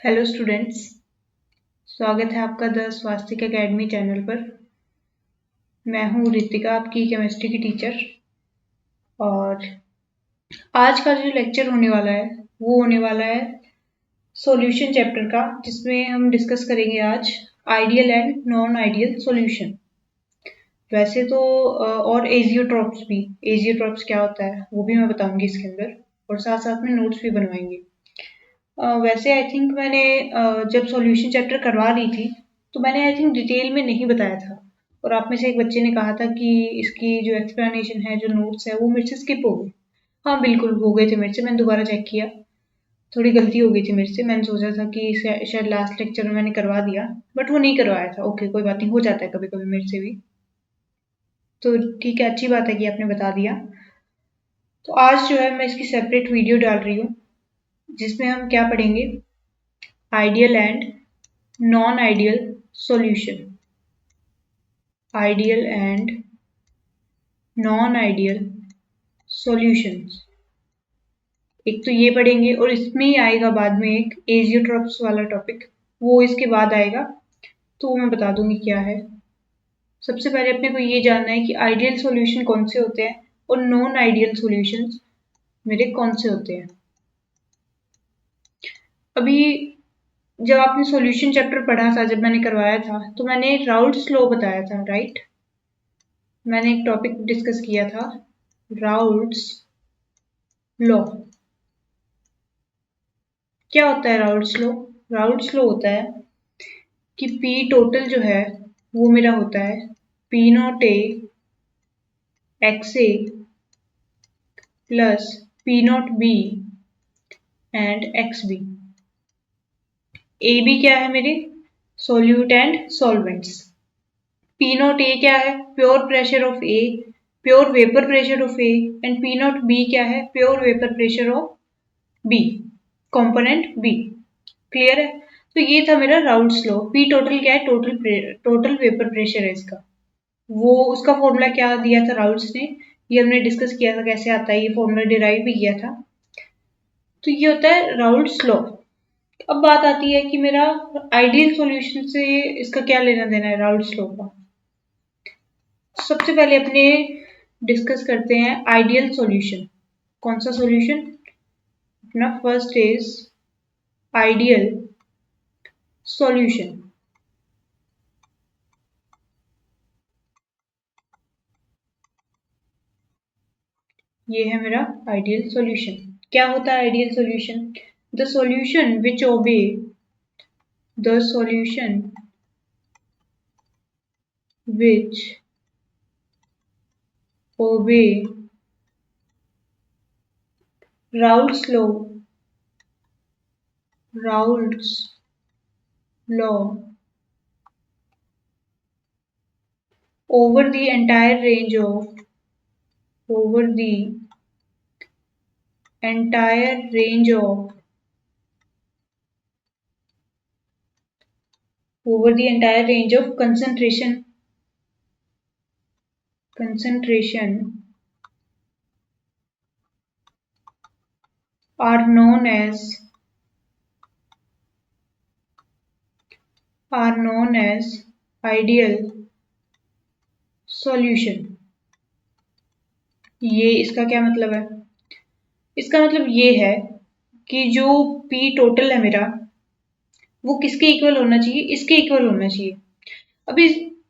Hello students, स्वागत है आपका द स्वास्तिक एकेडमी चैनल पर। मैं हूँ रितिका, आपकी केमिस्ट्री की टीचर। और आज का जो लेक्चर होने वाला है वो होने वाला है सॉल्यूशन चैप्टर का, जिसमें हम डिस्कस करेंगे आज ideal and non ideal solution. वैसे तो और एजियोट्रॉप्स क्या होता है वो भी मैं बताऊंगी इसके अंदर, और साथ साथ में नोट्स भी बनवाएंगे। वैसे आई थिंक मैंने जब सॉल्यूशन चैप्टर करवा रही थी तो मैंने आई थिंक डिटेल में नहीं बताया था, और आप में से एक बच्चे ने कहा था कि इसकी जो एक्सप्लेनेशन है, जो नोट्स है, वो मेरे से स्किप हो गए। हाँ बिल्कुल हो गए थे मेरे से, मैंने दोबारा चेक किया, थोड़ी गलती हो गई थी मेरे से। मैंने सोचा था कि शायद लास्ट लेक्चर में मैंने करवा दिया, बट वो नहीं करवाया था। ओके, कोई बात नहीं, हो जाता है कभी कभी मेरे से भी। तो ठीक है, अच्छी बात है कि आपने बता दिया। तो आज जो है मैं इसकी सेपरेट वीडियो डाल रही हूँ, जिसमें हम क्या पढ़ेंगे, ideal and non ideal solution. Ideal and non ideal solutions, एक तो ये पढ़ेंगे, और इसमें ही आएगा बाद में एक एजियोट्रॉप्स वाला टॉपिक, वो इसके बाद आएगा, तो वो मैं बता दूंगी क्या है। सबसे पहले अपने को ये जानना है कि आइडियल सॉल्यूशन कौन से होते हैं और नॉन आइडियल सॉल्यूशंस मेरे कौन से होते हैं। अभी जब आपने सॉल्यूशन चैप्टर पढ़ा था, जब मैंने करवाया था, तो मैंने राउल्ट्स लॉ बताया था, राइट। मैंने एक टॉपिक डिस्कस किया था, राउल्ट्स लॉ। क्या होता है राउल्ट्स लॉ? राउल्ट्स लॉ होता है कि पी टोटल जो है वो मेरा होता है P naught A X A plus P naught B and X B. A B क्या है मेरे? Solute and solvents. P naught A क्या है? Pure pressure of A, pure vapour pressure of A. And P naught B क्या है? Pure vapour pressure of B, component B. Clear है? तो ये था मेरा राउल्ट्स लॉ। पी टोटल क्या है? टोटल वेपर प्रेशर है इसका। वो उसका फॉर्मूला क्या दिया था राउल्ट्स ने, ये हमने डिस्कस किया था कैसे आता है, ये फॉर्मूला डिराइव भी किया था। तो ये होता है राउल्ट्स लॉ। अब बात आती है कि मेरा आइडियल सॉल्यूशन से इसका क्या लेना देना है राउल्ट्स लॉ का। सबसे पहले अपने डिस्कस करते हैं आइडियल सॉल्यूशन। कौन सा सॉल्यूशन? अपना फर्स्ट इज आइडियल सॉल्यूशन। ये है मेरा आइडियल सॉल्यूशन। क्या होता है ideal solution? The solution which obey the solution which obey Raoult's law over the entire range of over the entire range of over the entire range of concentration are known as ideal solution। ये इसका क्या मतलब है? इसका मतलब ये है कि जो P टोटल है मेरा, वो किसके इक्वल होना चाहिए? इसके इक्वल होना चाहिए। अभी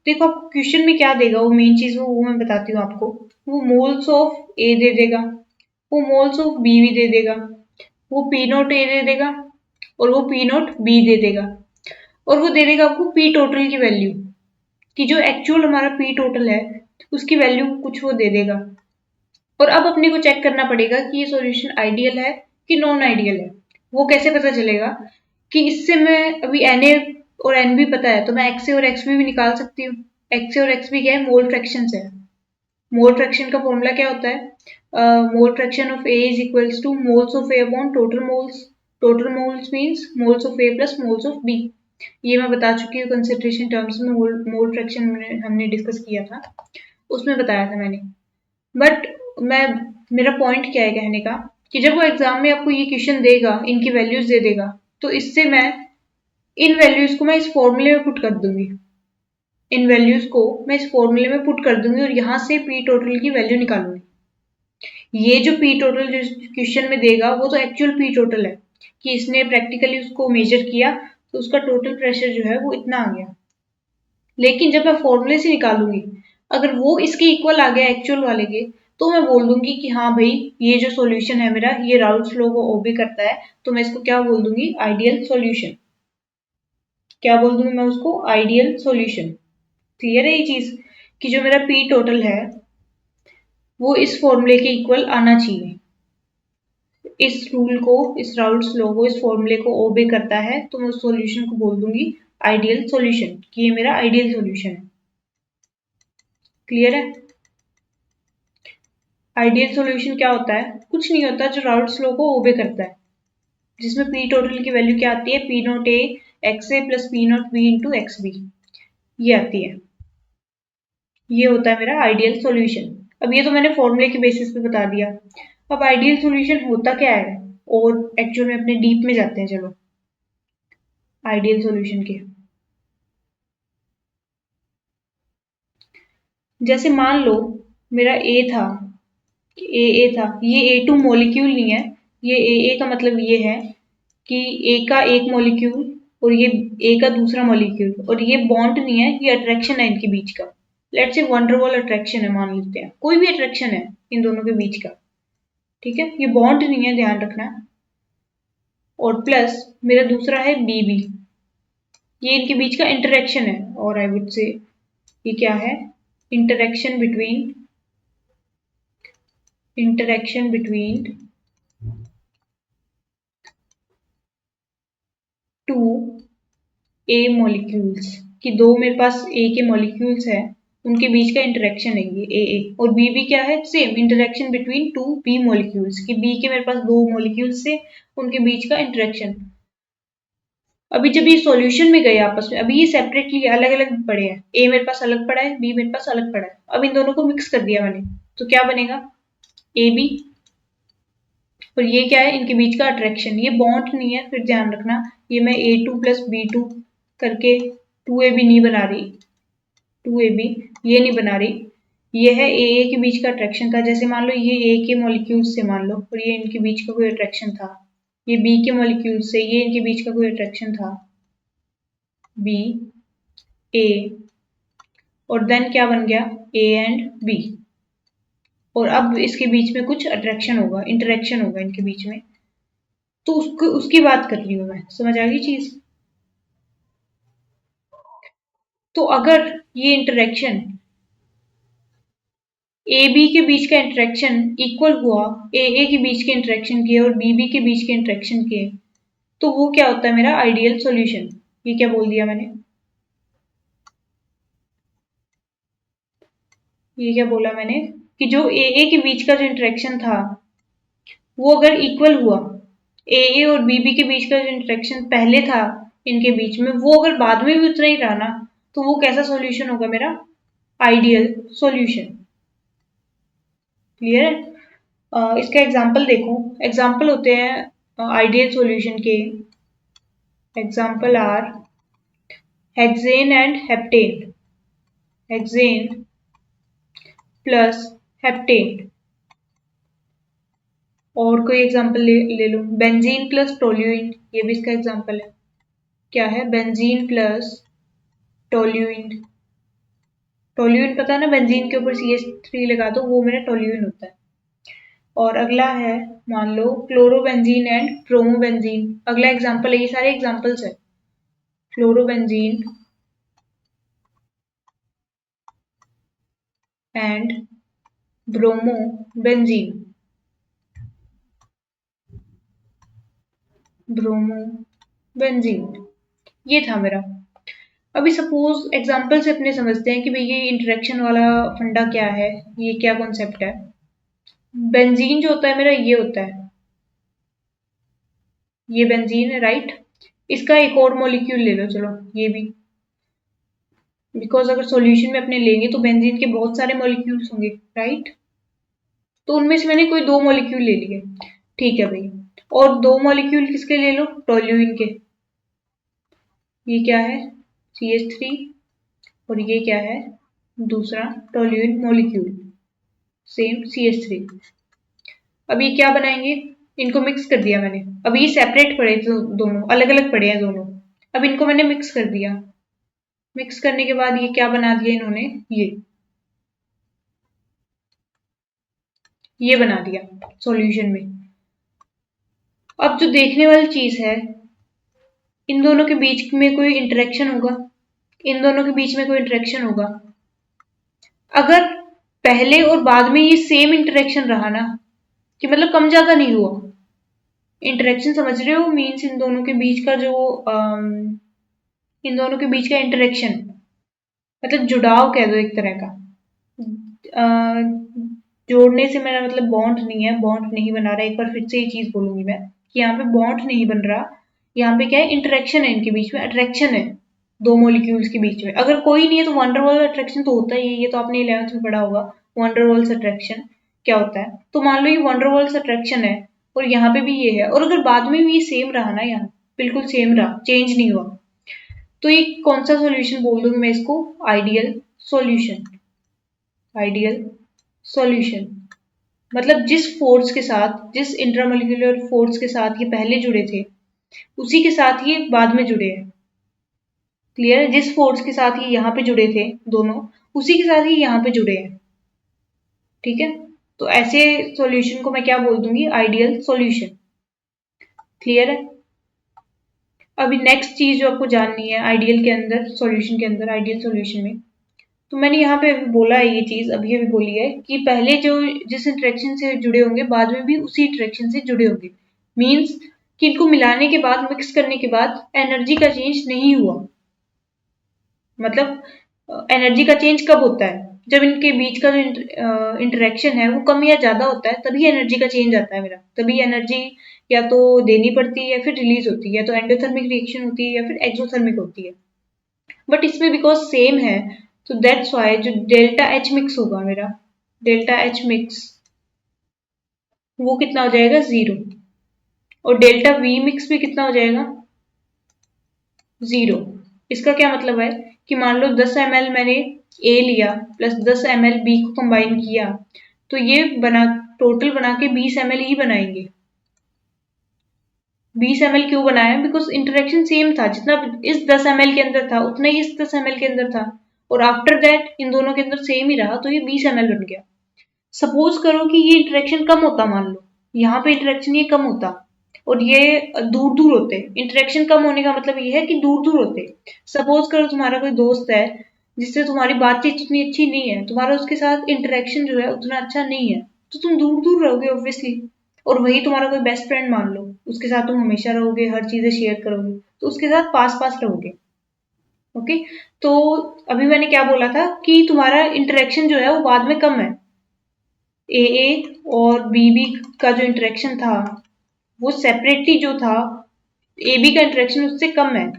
देखो, आप क्वेश्चन में क्या देगा, वो मेन चीज वो मैं बताती हूँ आपको। वो मोल्स ऑफ ए दे देगा, वो मोल्स ऑफ बी भी दे देगा, वो पी नोट ए दे देगा, और वो पी नोट बी दे देगा, और वो दे देगा आपको पी टोटल की वैल्यू, कि जो एक्चुअल हमारा पी टोटल है उसकी वैल्यू कुछ वो दे देगा। और अब अपने को चेक करना पड़ेगा कि ये सॉल्यूशन आइडियल है कि नॉन आइडियल है। वो कैसे पता चलेगा? कि इससे मैं अभी एन ए और एन बी पता है, तो मैं एक्स ए और एक्स बी भी निकाल सकती हूँ। एक्स ए और एक्स बी क्या है? मोल फ्रैक्शन है। मोल फ्रैक्शन का फॉर्मूला क्या होता है? Mole fraction of A is equals to moles of A upon total moles. Total moles means moles of A plus moles of B. ये मैं बता चुकी हूँ कंसेंट्रेशन टर्म्स में, मोल फ्रैक्शन हमने डिस्कस किया था, उसमें बताया था मैंने। बट मैं मेरा पॉइंट क्या है कहने का, कि जब वो एग्जाम में आपको ये क्वेश्चन देगा, इनकी वैल्यूज दे देगा, तो इससे मैं इन वैल्यूज को मैं इस फॉर्मूले में पुट कर दूंगी, इन वैल्यूज को मैं इस फॉर्मूले में पुट कर दूंगी और यहां से पी टोटल की वैल्यू निकालूंगी। ये जो पी टोटल जो क्वेश्चन में देगा वो तो एक्चुअल पी टोटल है कि इसने प्रैक्टिकली उसको मेजर किया तो उसका टोटल प्रेशर जो है वो इतना आ गया। लेकिन जब मैं फॉर्मूले से निकालूंगी, अगर वो इसके इक्वल आ गया एक्चुअल वाले के, तो मैं बोल दूंगी कि हाँ भाई ये जो सॉल्यूशन है मेरा ये राउल्ट्स लॉ को ओबे करता है, तो मैं इसको क्या बोल दूंगी, आइडियल सॉल्यूशन। क्या बोल दूंगी मैं उसको, आइडियल सॉल्यूशन। क्लियर है ये चीज कि जो मेरा पी टोटल है वो इस फॉर्मूले के इक्वल आना चाहिए। इस रूल को, इस राउल्ट्स लॉ को, इस फॉर्मूले को ओबे करता है, तो मैं उस सॉल्यूशन को बोल दूंगी आइडियल सॉल्यूशन कि ये मेरा आइडियल सॉल्यूशन है। क्लियर है? आइडियल सॉल्यूशन क्या होता है? कुछ नहीं होता, जो राउल्ट्स लॉ को ओबे करता है, जिसमें पी टोटल की वैल्यू क्या आती है, P naught A X A plus P naught B into X B, ये आती है। ये होता है मेरा आइडियल सॉल्यूशन। अब ये तो मैंने फॉर्मूले के बेसिस पे बता दिया। अब आइडियल सॉल्यूशन होता क्या है, और एक्चुअल में अपने डीप में जाते हैं। चलो आइडियल सॉल्यूशन के, जैसे मान लो मेरा ए था, ए था, ये A2 मॉलिक्यूल नहीं है, ये ए का मतलब ये है कि ए का एक मॉलिक्यूल और ये ए का दूसरा मॉलिक्यूल, और ये बॉन्ड नहीं है, ये अट्रैक्शन है इनके बीच का। लेट्स से वंडरवॉल अट्रैक्शन है, मान लेते हैं कोई भी अट्रैक्शन है इन दोनों के बीच का। ठीक है, ये बॉन्ड नहीं है, ध्यान रखना। और प्लस मेरा दूसरा है बीबी, ये इनके बीच का इंटरेक्शन है, और आई वुड से ये क्या है, interaction between, interaction between two a molecules, कि दो मेरे पास ए के मॉलिक्यूल्स हैं, उनके बीच का इंटरेक्शन है ये ए। और बी भी क्या है, same interaction between two B molecules, कि बी के मेरे पास दो मॉलिक्यूल्स से उनके बीच का इंटरेक्शन। अभी जब ये सॉल्यूशन में गए आपस में, अभी ये सेपरेटली अलग अलग पड़े हैं, ए मेरे पास अलग पड़ा है, बी मेरे पास अलग पड़ा है, अब इन दोनों को मिक्स कर दिया मैंने, तो क्या बनेगा, ए बी। और ये क्या है, इनके बीच का अट्रैक्शन, ये बॉन्ड नहीं है, फिर ध्यान रखना, ये मैं A2 प्लस B2 करके 2AB नहीं बना रही, 2AB ये नहीं बना रही, ये है ए के बीच का अट्रैक्शन था। जैसे मान लो ये ए के मॉलिक्यूल से मान लो, और ये इनके बीच का कोई अट्रैक्शन था, ये बी के मॉलिक्यूल से, ये इनके बीच का कोई अट्रैक्शन था, बी ए, और देन क्या बन गया, ए एंड बी। और अब इसके बीच में कुछ अट्रैक्शन होगा, इंटरेक्शन होगा इनके बीच में, तो उसको उसकी बात कर रही हूँ मैं, समझ आ गई चीज। तो अगर ये इंटरेक्शन ए बी के बीच का इंटरेक्शन इक्वल हुआ ए के बीच के इंटरेक्शन के और बी के बीच के इंटरेक्शन के, तो वो क्या होता है, मेरा आइडियल सॉल्यूशन। ये क्या बोल दिया मैंने, ये क्या बोला मैंने, कि जो ए के बीच का जो इंटरेक्शन था वो अगर इक्वल हुआ, ए और बी के बीच का जो इंटरेक्शन पहले था इनके बीच में, वो अगर बाद में भी उतना ही रहा ना, तो वो कैसा सॉल्यूशन होगा मेरा, आइडियल सॉल्यूशन। क्लियर है? इसका एग्जाम्पल देखो, एग्जाम्पल होते हैं आइडियल सॉल्यूशन के, example are hexane and heptane, hexane plus heptane. और कोई एग्जाम्पल ले लो, बेंजीन प्लस टोल्यूइन, ये भी इसका एग्जाम्पल है। क्या है, बेंजीन प्लस टोल्यूइन, टोल्यूइन पता है ना, बेंजीन के ऊपर CH3 लगा दो, वो मेरा टोल्यूइन होता है। और अगला है, मान लो क्लोरोबेंजीन एंड ब्रोमोबेंजीन, अगला एग्जाम्पल है, ये सारे एग्जाम्पल्स है, क्लोरोबेंजीन एंड ब्रोमोबेंजीन, ब्रोमोबेंजीन, ये था मेरा। अभी सपोज एग्जाम्पल से अपने समझते हैं कि भाई ये इंटरेक्शन वाला फंडा क्या है, ये क्या कॉन्सेप्ट है। बेंजीन जो होता है मेरा, ये होता है, ये बेंजीन है, राइट। इसका एक और मॉलिक्यूल ले लो, चलो ये भी, बिकॉज अगर सॉल्यूशन में अपने लेंगे तो बेंजीन के बहुत सारे मॉलिक्यूल्स होंगे, राइट। तो उनमें से मैंने कोई दो मॉलिक्यूल ले लिए, ठीक है भाई। और दो मॉलिक्यूल किसके ले लो, टोल्यूइन के। ये क्या है, CH3, और ये क्या है, दूसरा टोल्यूइन मॉलिक्यूल, सेम CH3। अब ये क्या बनाएंगे, इनको मिक्स कर दिया मैंने। अब ये सेपरेट पड़े तो दोनों अलग अलग पड़े हैं दोनों। अब इनको मैंने मिक्स कर दिया। मिक्स करने के बाद ये क्या बना दिया इन्होंने, ये बना दिया सॉल्यूशन में। अब जो देखने वाली चीज है, इन दोनों के बीच में कोई इंटरेक्शन होगा, इन दोनों के बीच में कोई इंटरेक्शन होगा। अगर पहले और बाद में ये सेम इंटरेक्शन रहा ना, कि मतलब कम ज्यादा नहीं हुआ, इंटरेक्शन समझ रहे हो, मीन्स इन दोनों के बीच का जो इन दोनों के बीच का इंटरेक्शन, मतलब जुड़ाव कह दो एक तरह का। जोड़ने से मेरा मतलब बॉन्ड नहीं है, बॉन्ड नहीं बना रहा। एक बार फिर से ये चीज बोलूंगी मैं कि यहाँ पे बॉन्ड नहीं बन रहा, यहाँ पे क्या है, इंटरेक्शन है इनके बीच में, अट्रैक्शन है दो मॉलिक्यूल्स के बीच में। अगर कोई नहीं है तो वंडरवॉल अट्रैक्शन तो होता ही है, ये तो आपने 11th में पढ़ा होगा वंडरवॉल्स अट्रैक्शन क्या होता है। तो मान लो ये वंडरवॉल्स अट्रैक्शन है और यहाँ पे भी ये है, और अगर बाद में भी ये सेम रहा ना, यहाँ बिल्कुल सेम रहा, चेंज नहीं हुआ, तो ये कौन सा सॉल्यूशन बोल दूंगी मैं इसको, आइडियल सॉल्यूशन। आइडियल सॉल्यूशन मतलब जिस फोर्स के साथ, जिस इंट्रामोलिकुलर फोर्स के साथ ये पहले जुड़े थे, उसी के साथ ये बाद में जुड़े हैं। क्लियर है, जिस फोर्स के साथ ये यहाँ पे जुड़े थे दोनों, उसी के साथ ही यहाँ पे जुड़े हैं। ठीक है, तो ऐसे सॉल्यूशन को मैं क्या बोल दूंगी, आइडियल सॉल्यूशन। क्लियर है। अभी नेक्स्ट चीज जो आपको जाननी है आइडियल के अंदर, सॉल्यूशन के अंदर, आइडियल सॉल्यूशन में, तो मैंने यहाँ पे बोला है ये चीज, अभी अभी बोली है कि पहले जो जिस इंटरेक्शन से जुड़े होंगे बाद में भी उसी इंटरेक्शन से जुड़े होंगे। मीन्स कि इनको मिलाने के बाद, मिक्स करने के बाद एनर्जी का चेंज नहीं हुआ। मतलब एनर्जी का चेंज कब होता है, जब इनके बीच का जो इंटरेक्शन है वो कम या ज्यादा होता है, तभी एनर्जी का चेंज आता है मेरा। तभी एनर्जी या तो देनी पड़ती है या फिर रिलीज होती है, या तो एंडोथर्मिक रिएक्शन होती है या फिर एक्सोथर्मिक होती है। बट इसमें बिकॉज सेम है, तो दैट्स वाई जो डेल्टा एच मिक्स होगा मेरा, डेल्टा एच मिक्स, वो कितना हो जाएगा, 0। और डेल्टा वी मिक्स भी कितना हो जाएगा, 0। इसका क्या मतलब है कि मान लो 10 ml मैंने ए लिया प्लस 10 ml बी को कंबाइन किया, तो ये बना, टोटल बना के 20 ml ही बनाएंगे। 20 ml क्यों बनाया, बिकॉज इंटरेक्शन सेम था, जितना इस 10 ml के अंदर था उतना ही इस 10 ml के अंदर था, और आफ्टर दैट इन दोनों के अंदर सेम ही रहा, तो ये 20 ml बन गया। सपोज करो कि ये इंटरेक्शन कम होता, मान लो यहाँ पे इंटरेक्शन ये कम होता और ये दूर दूर होते। इंटरेक्शन कम होने का मतलब ये है कि दूर दूर होते। सपोज करो तुम्हारा कोई दोस्त है जिससे तुम्हारी बातचीत इतनी अच्छी नहीं है, तुम्हारा उसके साथ इंटरेक्शन जो है उतना अच्छा नहीं है, तो तुम दूर दूर रहोगे ऑब्वियसली। और वही तुम्हारा कोई बेस्ट फ्रेंड मान लो, उसके साथ तुम हमेशा रहोगे, हर चीजें शेयर करोगे, तो उसके साथ पास पास रहोगे। ओके, तो अभी मैंने क्या बोला था कि तुम्हारा इंटरेक्शन जो है वो बाद में कम है। ए और बी का जो इंटरेक्शन था वो सेपरेटली जो था, ए बी का इंटरेक्शन उससे कम है,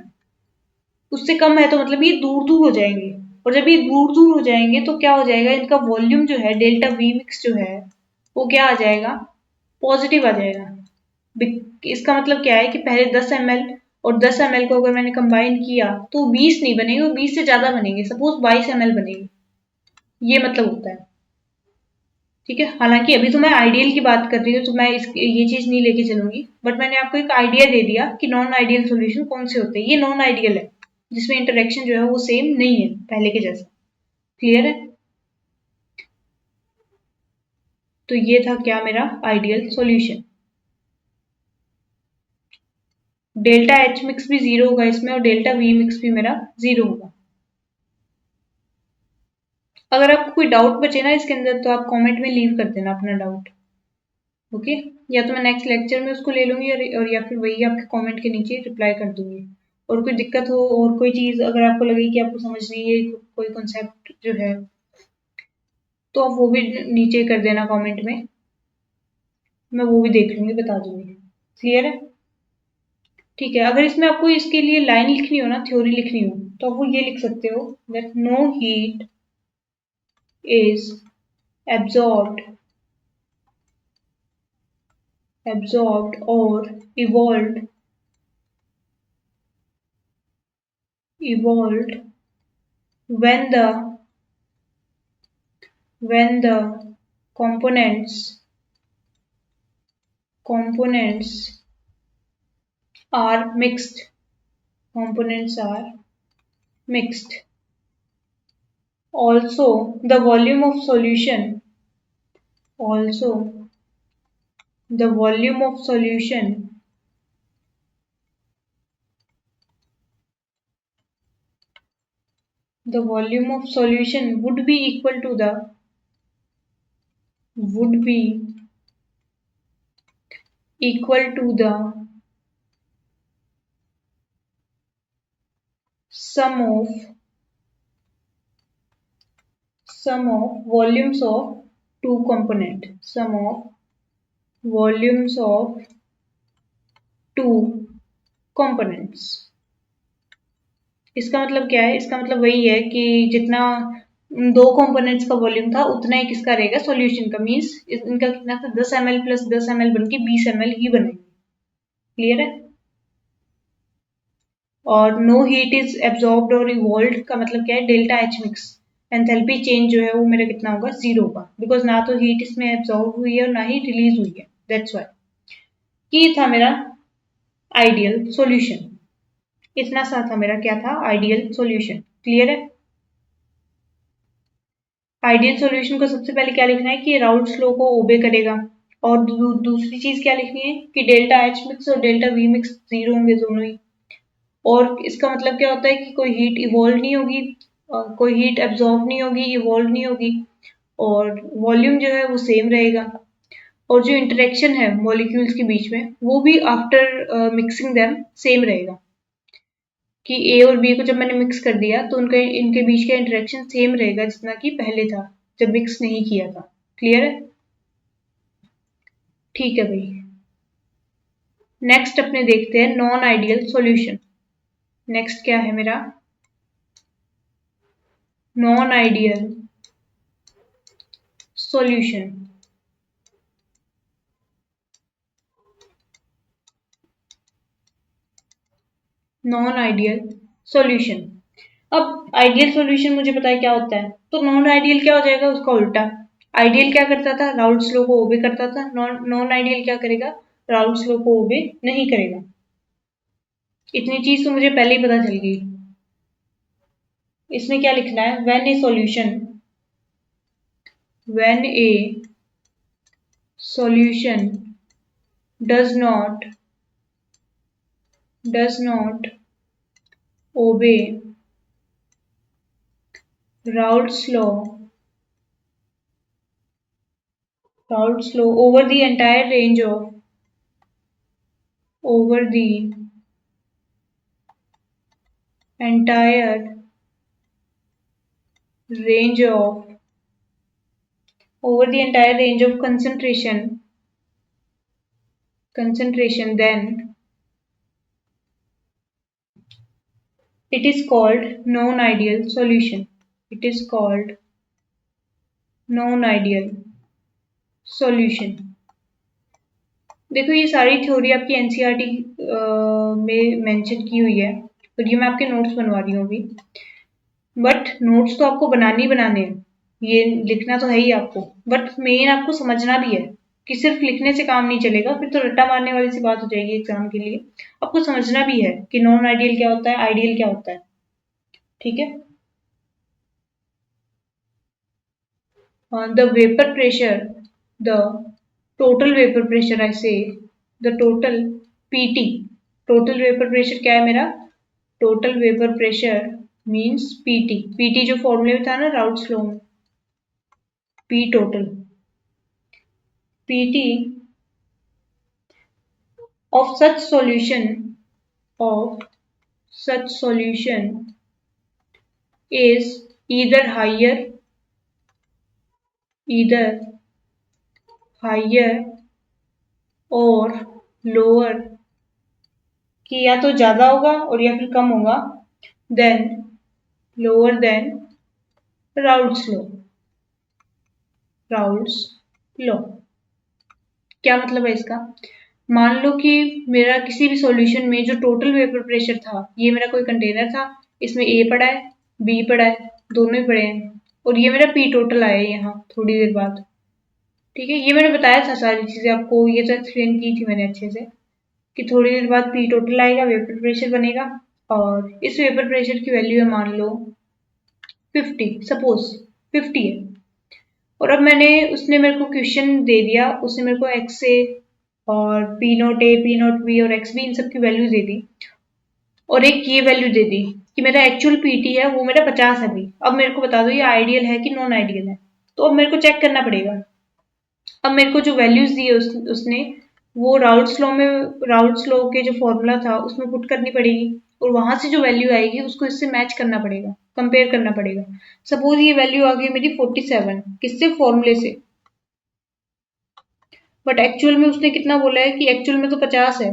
उससे कम है, तो मतलब ये दूर दूर हो जाएंगे। और जब ये दूर दूर हो जाएंगे तो क्या हो जाएगा, इनका वॉल्यूम जो है डेल्टा वी मिक्स जो है वो क्या आ जाएगा, पॉजिटिव आ जाएगा। इसका मतलब क्या है कि पहले 10 ml और 10 ml को अगर मैंने कंबाइन किया तो 20 नहीं बनेंगे, वो 20 से ज्यादा बनेंगे, सपोज 22 ml बनेंगे। ये मतलब होता है। ठीक है, हालांकि अभी तो मैं आइडियल की बात कर रही हूँ, तो मैं ये चीज नहीं लेके चलूंगी, बट मैंने आपको एक आइडिया दे दिया कि नॉन आइडियल सॉल्यूशन कौन से होते हैं। ये नॉन आइडियल है, जिसमें इंटरेक्शन जो है वो सेम नहीं है पहले के जैसा। क्लियर है, तो ये था क्या मेरा ideal solution. Delta H mix भी 0 होगा इसमें, और डेल्टा वी मिक्स भी मेरा 0 होगा। अगर आपको कोई डाउट बचे ना इसके अंदर, तो आप कमेंट में लीव कर देना अपना डाउट। ओके, या तो मैं नेक्स्ट लेक्चर में उसको ले लूंगी, और या फिर वही आपके कमेंट के नीचे रिप्लाई कर दूंगी। और कोई दिक्कत हो और कोई चीज अगर आपको लगे कि आपको समझ नहीं है कोई कॉन्सेप्ट जो है, तो आप वो भी नीचे कर देना कमेंट में, मैं वो भी देख लूंगी, बता दूंगी। क्लियर है। ठीक है, अगर इसमें आपको इसके लिए लाइन लिखनी हो ना, थ्योरी लिखनी हो, तो आप वो ये लिख सकते हो, that no heat is absorbed or evolved evolved when the components are mixed. Components are mixed. Also, the volume of solution. Also, the volume of solution would be equal to the sum of volumes of two component. Sum of volumes of two components. इसका मतलब क्या है? इसका मतलब वही है कि जितना दो कंपोनेंट्स का वॉल्यूम था उतना ही किसका रहेगा, सॉल्यूशन का। मींस इनका कितना था, 10 ml प्लस 10 ml बन के 20 ml ही बनेगी। क्लियर है? और नो हीट इज एब्जॉर्ब्ड और इवॉल्व का मतलब क्या है, delta H mix enthalpy change जो है वो मेरा कितना होगा, 0 होगा, बिकॉज ना तो हीट इसमें एब्जॉर्ब हुई है और ना ही रिलीज हुई है। दैट्स वाई ये था मेरा आइडियल सॉल्यूशन। इतना सा था मेरा क्या था, आइडियल सॉल्यूशन। क्लियर है? आइडियल सॉल्यूशन को सबसे पहले क्या लिखना है कि राउल्ट्स लॉ को ओबे करेगा, और दूसरी चीज क्या लिखनी है कि डेल्टा एच मिक्स और डेल्टा वी मिक्स 0 होंगे दोनों ही। और इसका मतलब क्या होता है कि कोई हीट इवॉल्व नहीं होगी, कोई हीट एब्जॉर्ब नहीं होगी, इवॉल्व नहीं होगी, और वॉल्यूम जो है वो सेम रहेगा। और जो इंटरेक्शन है मॉलिक्यूल्स के बीच में वो भी आफ्टर मिक्सिंग देम सेम रहेगा, कि ए और बी को जब मैंने मिक्स कर दिया तो उनके इनके बीच का इंटरेक्शन सेम रहेगा जितना कि पहले था जब मिक्स नहीं किया था। क्लियर है? ठीक है भाई। नेक्स्ट अपने देखते हैं नॉन आइडियल सॉल्यूशन। नेक्स्ट क्या है मेरा, non ideal solution. Non ideal solution. अब आइडियल सॉल्यूशन मुझे पता है क्या होता है, तो नॉन आइडियल क्या हो जाएगा, उसका उल्टा। आइडियल क्या करता था, राउल्ट्स लॉ को ओबे करता था। नॉन आइडियल क्या करेगा, राउल्ट्स लॉ को ओबे नहीं करेगा। इतनी चीज तो मुझे पहले ही पता चल गई। इसमें क्या लिखना है, when A solution does not obey Raoult's law over the entire range of concentration, then it is called non-ideal solution. It is called non-ideal solution. देखो ये सारी थ्योरी आपकी एनसीईआरटी में मेंशन की हुई है और ये मैं आपके नोट्स बनवा रही हूँ अभी। बट नोट्स तो आपको बनाने ही बनाने हैं, ये लिखना तो है ही आपको, बट मेन आपको समझना भी है कि सिर्फ लिखने से काम नहीं चलेगा, फिर तो रट्टा मारने वाली सी बात हो जाएगी एग्जाम के लिए। आपको समझना भी है कि नॉन आइडियल क्या होता है, आइडियल क्या होता है। ठीक है? The vapour pressure, the total vapour pressure, I say the total PT. Total vapour pressure क्या है मेरा, total vapour pressure means PT. PT जो फॉर्मूले में था ना राउल्ट्स लॉ में, P total, PT of such solution is either higher or lower, कि या तो ज्यादा होगा और या फिर कम होगा then lower than Raoult's law. क्या मतलब है इसका, मान लो कि मेरा किसी भी सॉल्यूशन में जो टोटल वेपर प्रेशर था, ये मेरा कोई कंटेनर था, इसमें ए पड़ा है, बी पड़ा है, दोनों ही पड़े हैं, और ये मेरा पी टोटल आया है यहाँ थोड़ी देर बाद। ठीक है, ये मैंने बताया था सारी चीज़ें आपको, ये तो एक्सप्लेन की थी मैंने अच्छे से कि थोड़ी देर बाद पी टोटल आएगा, वेपर प्रेशर बनेगा, और इस वेपर प्रेशर की वैल्यू है मान लो 50, सपोज 50 है। और अब उसने मेरे को क्वेश्चन दे दिया, उसने मेरे को एक्स ए और पी नॉट ए, पी नॉट बी और एक्स बी इन सब की वैल्यू दे दी, और एक ये वैल्यू दे दी कि मेरा एक्चुअल पीटी है वो मेरा 50 है अभी। अब मेरे को बता दो ये आइडियल है कि नॉन आइडियल है। तो अब मेरे को चेक करना पड़ेगा। अब मेरे को जो वैल्यूज दी है उसने वो राउल्ट्स लॉ के जो फॉर्मूला था उसमें पुट करनी पड़ेगी, और वहां से जो वैल्यू आएगी उसको इससे मैच करना पड़ेगा, कंपेयर करना पड़ेगा। सपोज ये वैल्यू आ गई मेरी 47, किससे? फॉर्मूले से। बट एक्चुअल में उसने कितना बोला है कि एक्चुअल में तो 50 है,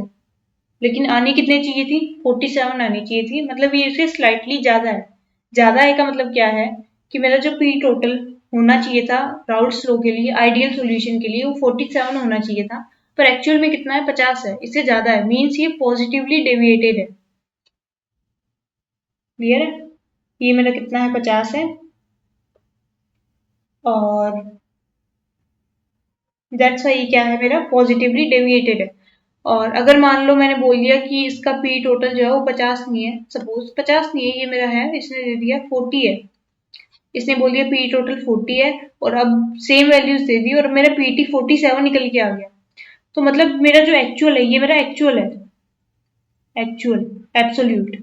लेकिन आनी कितने चाहिए थी? 47 आनी चाहिए थी, मतलब ये इससे स्लाइटली ज्यादा है। ज्यादा है का मतलब क्या है कि मेरा जो पी टोटल होना चाहिए था राउल्ट्स लॉ के लिए, आइडियल सॉल्यूशन के लिए, वो 47 होना चाहिए था, पर एक्चुअल में कितना है? 50 है, इससे ज्यादा है, मीन्स ये पॉजिटिवली डेविएटेड है। क्लियर है? ये मेरा कितना है? 50 है, और दैट्स वाई क्या है मेरा? पॉजिटिवली डेविएटेड है। और अगर मान लो मैंने बोल दिया कि इसका पी टोटल जो है वो 50 नहीं है, सपोज 50 नहीं है, ये मेरा है, इसने दे दिया 40 है, इसने बोल दिया पी टोटल 40 है, और अब सेम वैल्यूज दे दी और मेरा पीटी 47 निकल के आ गया। तो मतलब मेरा जो एक्चुअल है, ये मेरा एक्चुअल है, एक्चुअल एब्सोल्यूट,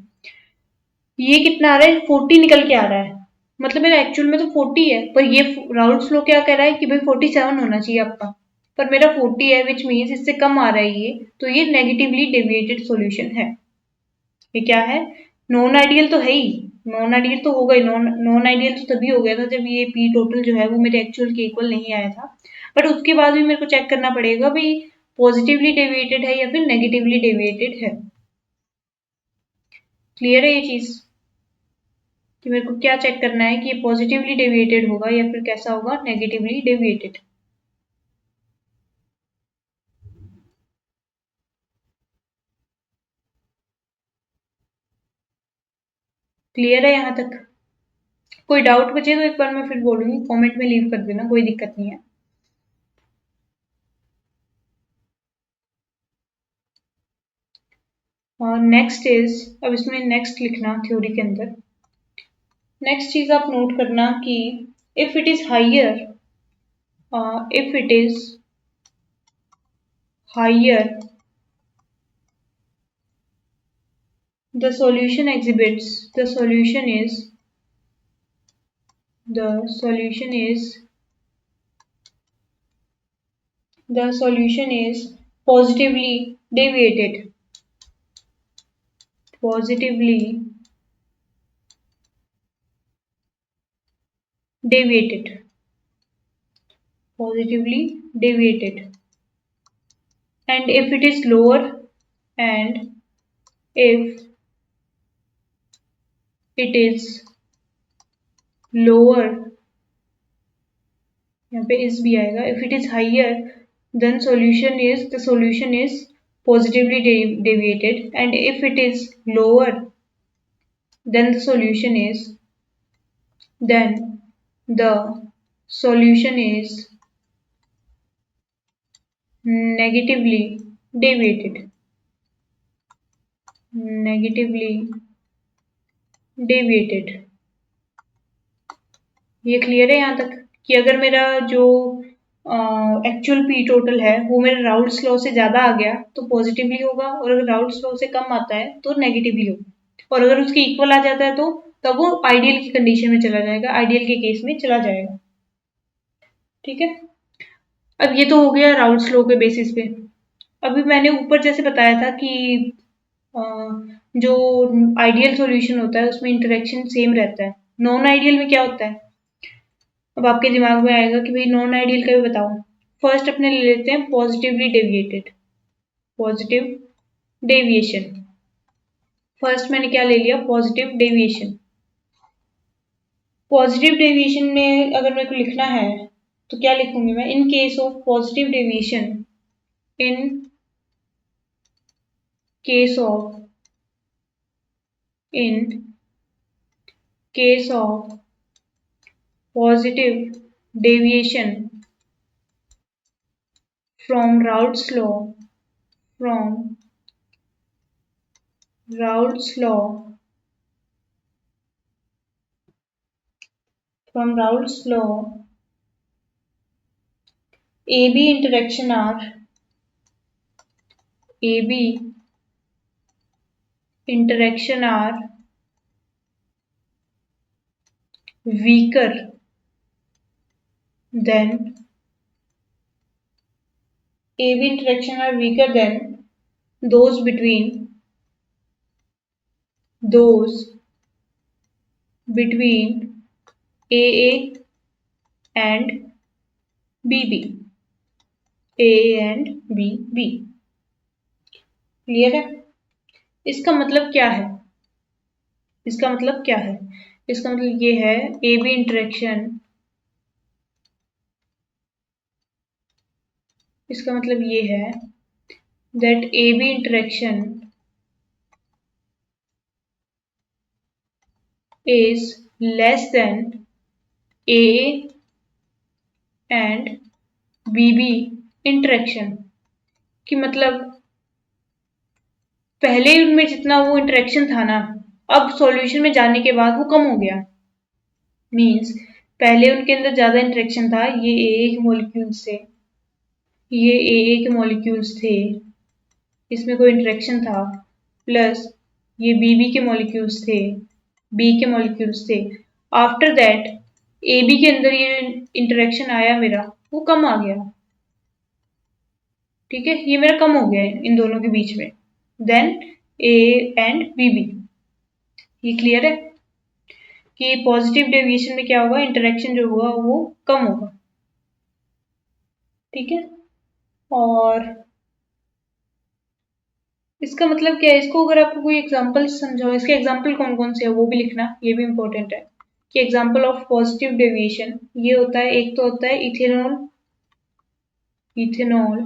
ये कितना आ रहा है? 40 निकल के आ रहा है। मतलब मेरा एक्चुअल में तो 40 है, पर ये राउल्ट्स लॉ क्या कह रहा है कि भाई 47 होना चाहिए आपका, पर मेरा 40 है, विच मीन्स इससे कम आ रहा है ये, तो ये नेगेटिवली डेविएटेड सॉल्यूशन है। ये क्या है? नॉन आइडियल तो है ही, नॉन आइडियल तो होगा ही, नॉन आइडियल तो तभी हो गया था जब ये पी टोटल जो है वो मेरे एक्चुअल के इक्वल नहीं आया था। बट उसके बाद भी मेरे को चेक करना पड़ेगा भाई पॉजिटिवली डेविएटेड है या फिर नेगेटिवली डेविएटेड है। क्लियर है ये चीज कि मेरे को क्या चेक करना है कि ये पॉजिटिवली डेविएटेड होगा या फिर कैसा होगा? Negatively deviated. क्लियर है यहाँ तक? कोई डाउट बचे तो एक बार मैं फिर बोलूंगी, कमेंट में लीव कर देना, कोई दिक्कत नहीं है। और नेक्स्ट इज, अब इसमें नेक्स्ट लिखना थ्योरी के अंदर। नेक्स्ट चीज आप नोट करना कि if it is higher, if it is higher, the solution exhibits, the solution is positively deviated, positively deviated, positively deviated. And if it is lower, and if it is lower, यहाँ पे इस भी आएगा, if it is higher, then the solution is positively deviated, and if it is lower, then then the solution is negatively deviated, negatively deviated। ये clear है यहाँ तक कि अगर मेरा जो एक्चुअल पी टोटल है वो मेरे राउल्ट्स लॉ से ज्यादा आ गया तो पॉजिटिवली होगा, और अगर राउल्ट्स लॉ से कम आता है तो नेगेटिवली होगा, और अगर उसके इक्वल आ जाता है तो तब वो आइडियल की कंडीशन में चला जाएगा, आइडियल के केस में चला जाएगा। ठीक है, अब ये तो हो गया राउल्ट्स लॉ के बेसिस पे। अभी मैंने ऊपर जैसे बताया था कि अ, जो आइडियल सॉल्यूशन होता है उसमें इंटरेक्शन सेम रहता है, नॉन आइडियल में क्या होता है? अब आपके दिमाग में आएगा कि भाई नॉन आइडियल का भी बताओ। फर्स्ट अपने ले लेते हैं positively deviated, positive deviation. First मैंने क्या ले लिया? Positive deviation. पॉजिटिव डेविएशन में अगर मेरे को लिखना है तो क्या लिखूंगी मैं? In case of positive deviation, in case of, in case of positive deviation from Raoult's law, from Raoult's law, from Raoult's law, AB interaction are AB interaction are weaker than AB interaction are weaker than those those between AA and BB. AA and BB. Clear है? इसका मतलब क्या है? इसका मतलब क्या है? इसका मतलब ये है AB इंटरेक्शन, इसका मतलब ये है that AB interaction is less than AA and BB interaction. कि मतलब पहले उनमें जितना वो इंटरेक्शन था ना, अब सॉल्यूशन में जाने के बाद वो कम हो गया. मीन्स पहले उनके अंदर ज्यादा इंटरेक्शन था, ये AA के मॉलिक्यूल्स थे, ये AA के मॉलिक्यूल्स थे, इसमें कोई इंटरेक्शन था, प्लस ये BB के मॉलिक्यूल्स थे, B के मॉलिक्यूल्स थे. आफ्टर दैट AB के अंदर ये इंटरेक्शन आया मेरा, वो कम आ गया. ठीक है, ये मेरा कम हो गया है इन दोनों के बीच में. Then AA and BB. ये क्लियर है कि पॉजिटिव डेविएशन में क्या होगा, इंटरेक्शन जो होगा वो कम होगा. ठीक है, और इसका मतलब क्या है, इसको अगर आपको कोई एग्जांपल समझाओ, इसके एग्जांपल कौन कौन से है वो भी लिखना, ये भी इंपॉर्टेंट है कि एग्जांपल ऑफ पॉजिटिव डेविएशन ये होता है. एक तो होता है ethanol, ethanol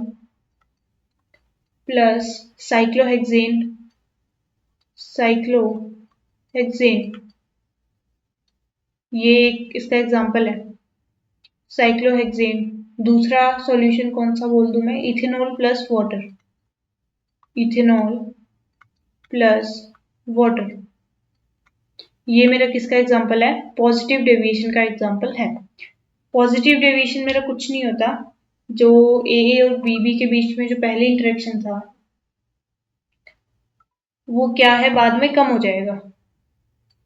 plus cyclohexane, cyclohexane, ये एक इसका एग्जांपल है, साइक्लोहेक्सेन. दूसरा सॉल्यूशन कौन सा बोल दूं मैं, ethanol plus water, ethanol plus water. ये मेरा किसका एग्जांपल है, पॉजिटिव डेविएशन का एग्जांपल है. पॉजिटिव डेविएशन मेरा कुछ नहीं होता, जो AA और BB के बीच में जो पहले इंटरेक्शन था वो क्या है, बाद में कम हो जाएगा.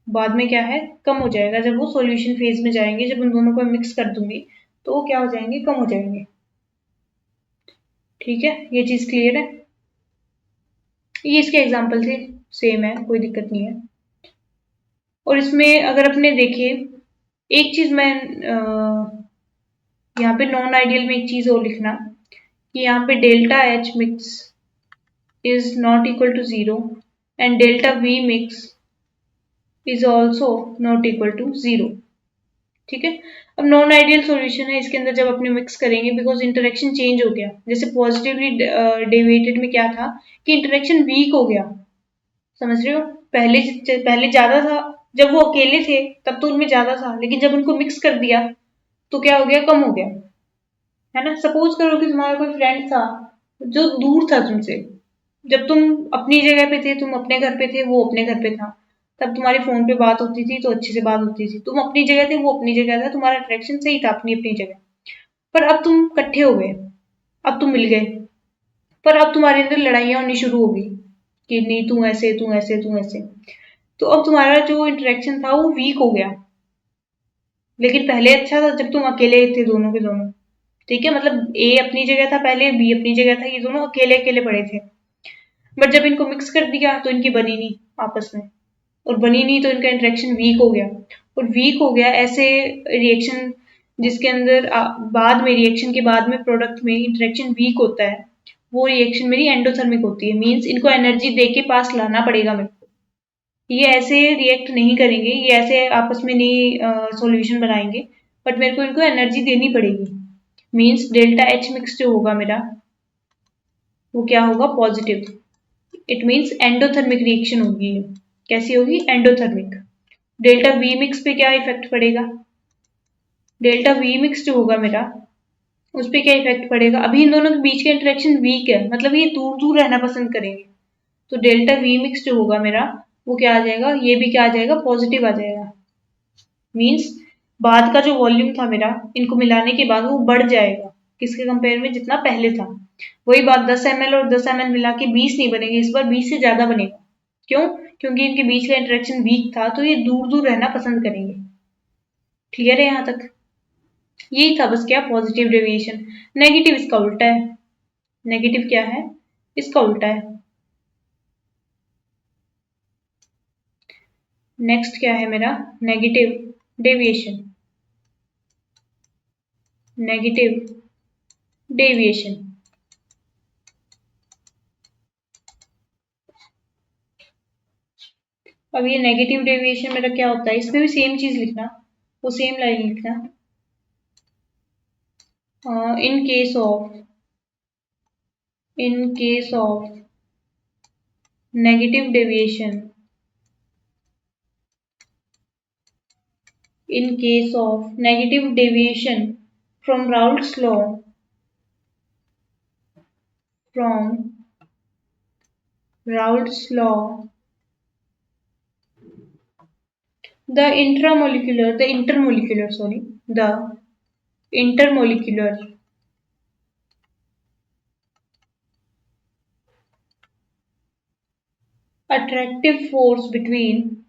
बाद में क्या है, कम हो जाएगा. जब वो सॉल्यूशन फेज में जाएंगे, जब उन दोनों को मिक्स कर दूंगी तो वो क्या हो जाएंगे, कम हो जाएंगे. ठीक है, ये चीज क्लियर है. ये इसके एग्जांपल थे, सेम है, कोई दिक्कत नहीं है. और इसमें अगर अपने देखे, एक चीज मैं यहाँ पे नॉन आइडियल में एक चीज और लिखना कि यहाँ पे delta H mix is not equal to 0 and delta V mix is also not equal to 0. ठीक है, अब नॉन आइडियल सॉल्यूशन है, इसके अंदर जब अपने मिक्स करेंगे, बिकॉज इंटरेक्शन चेंज हो गया. जैसे पॉजिटिवली डेविएटेड में क्या था कि इंटरेक्शन वीक हो गया, समझ रहे हो. पहले पहले ज्यादा था, जब वो अकेले थे तब तो उनमें ज्यादा था, लेकिन जब उनको मिक्स कर दिया तो क्या हो गया, कम हो गया. है ना. सपोज करो कि तुम्हारा कोई फ्रेंड था जो दूर था तुमसे, जब तुम अपनी जगह पे थे, तुम अपने घर पे थे, वो अपने घर पे था, तब तुम्हारी फोन पे बात होती थी तो अच्छे से बात होती थी. तुम अपनी जगह थे, वो अपनी जगह था, तुम्हारा अट्रैक्शन सही था अपनी अपनी जगह. पर अब तुम इकट्ठे हो गए, अब तुम मिल गए, पर अब तुम्हारे अंदर लड़ाइयां होनी शुरू हो गई कि नहीं तू ऐसे तू ऐसे तू ऐसे. तो अब तुम्हारा जो इंटरेक्शन था वो वीक हो गया. लेकिन पहले अच्छा था जब तुम अकेले थे दोनों के दोनों. ठीक है, मतलब A अपनी जगह था पहले, B अपनी जगह था, ये दोनों अकेले अकेले पड़े थे. बट जब इनको मिक्स कर दिया तो इनकी बनी नहीं आपस में, और बनी नहीं तो इनका इंटरेक्शन वीक हो गया. और वीक हो गया ऐसे रिएक्शन जिसके अंदर बाद में रिएक्शन के बाद में प्रोडक्ट में इंटरेक्शन वीक होता है, वो रिएक्शन मेरी एंडोथर्मिक होती है. मीन्स इनको एनर्जी दे के पास लाना पड़ेगा मेरे को. ये ऐसे रिएक्ट नहीं करेंगे, ये ऐसे आपस में नहीं सॉल्यूशन बनाएंगे, बट मेरे को इनको एनर्जी देनी पड़ेगी. मीन्स डेल्टा H मिक्स जो होगा मेरा, वो क्या होगा, positive. It means endothermic reaction होगी. कैसी होगी, एंडोथर्मिक. डेल्टा वी मिक्स पे क्या इफेक्ट पड़ेगा? डेल्टा वी मिक्स जो होगा मेरा, उस पर क्या इफेक्ट पड़ेगा? अभी इन दोनों के बीच का इंटरेक्शन वीक है, मतलब ये दूर दूर रहना पसंद करेंगे। तो डेल्टा वी मिक्स जो होगा मेरा, वो क्या आ जाएगा? ये भी क्या आ जाएगा? पॉजिटिव आ जाएगा। मीन्स बाद का जो वॉल्यूम था मेरा, इनको मिलाने के बाद वो बढ़ जाएगा, किसके कंपेयर में? जितना पहले था। वही बात, 10 ml और 10 ml मिला के 20 नहीं बनेंगे, इस बार 20 से ज्यादा बनेगा। क्यों? क्योंकि इनके बीच का इंटरेक्शन वीक था, तो ये दूर दूर रहना पसंद करेंगे। क्लियर है यहाँ तक? यही था बस, क्या? Positive deviation. नेगेटिव इसका उल्टा है। नेगेटिव क्या है? इसका उल्टा है। नेक्स्ट क्या है मेरा? Negative deviation. Negative deviation. अब ये नेगेटिव डेविएशन मेरा क्या होता है? इसमें भी सेम चीज लिखना, वो सेम लाइन लिखना। In case of negative deviation, in case of negative deviation from Raoult's law, from Raoult's law, the intermolecular attractive force between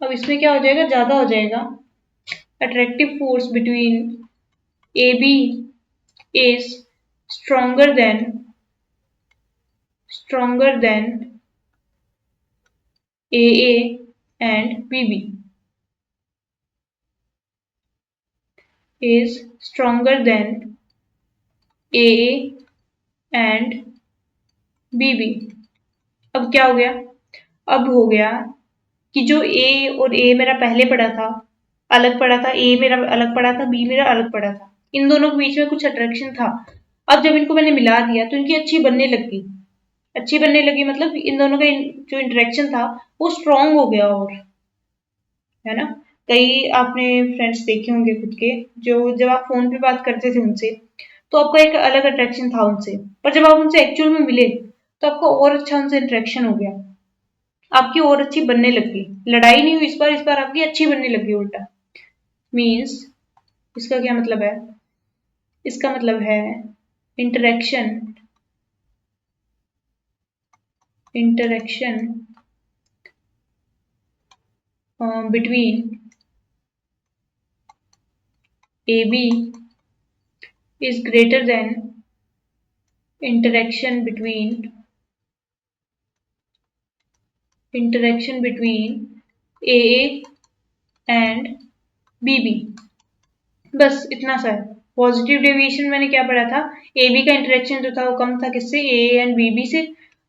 अब इसमें क्या हो जाएगा? ज्यादा हो जाएगा। Attractive force between A B is stronger than AA and BB, is stronger than AA and BB। अब क्या हो गया? अब हो गया कि जो A और A मेरा पहले पड़ा था, अलग पड़ा था, A मेरा अलग पड़ा था, B मेरा अलग पड़ा था, इन दोनों के बीच में कुछ अट्रैक्शन था। अब जब इनको मैंने मिला दिया तो इनकी अच्छी बनने लगी, मतलब इन दोनों का जो इंटरेक्शन था वो स्ट्रांग हो गया। और है ना, कई आपने फ्रेंड्स देखे होंगे खुद के, जो जब आप फोन पे बात करते थे उनसे, तो आपका एक अलग अट्रैक्शन था उनसे, पर जब आप उनसे एक्चुअल में मिले तो आपका और अच्छा उनसे इंटरेक्शन हो गया, आपकी और अच्छी बनने लगी। लड़ाई नहीं हुई इस बार आपकी अच्छी बनने लगी उल्टा। मीन्स इसका क्या मतलब है? इसका मतलब है interaction between AB is greater than interaction between AA and BB। बस इतना सा है। पॉजिटिव डेविएशन मैंने क्या पढ़ा था? AB का इंटरेक्शन जो था वो कम था, किससे? AA एंड BB से।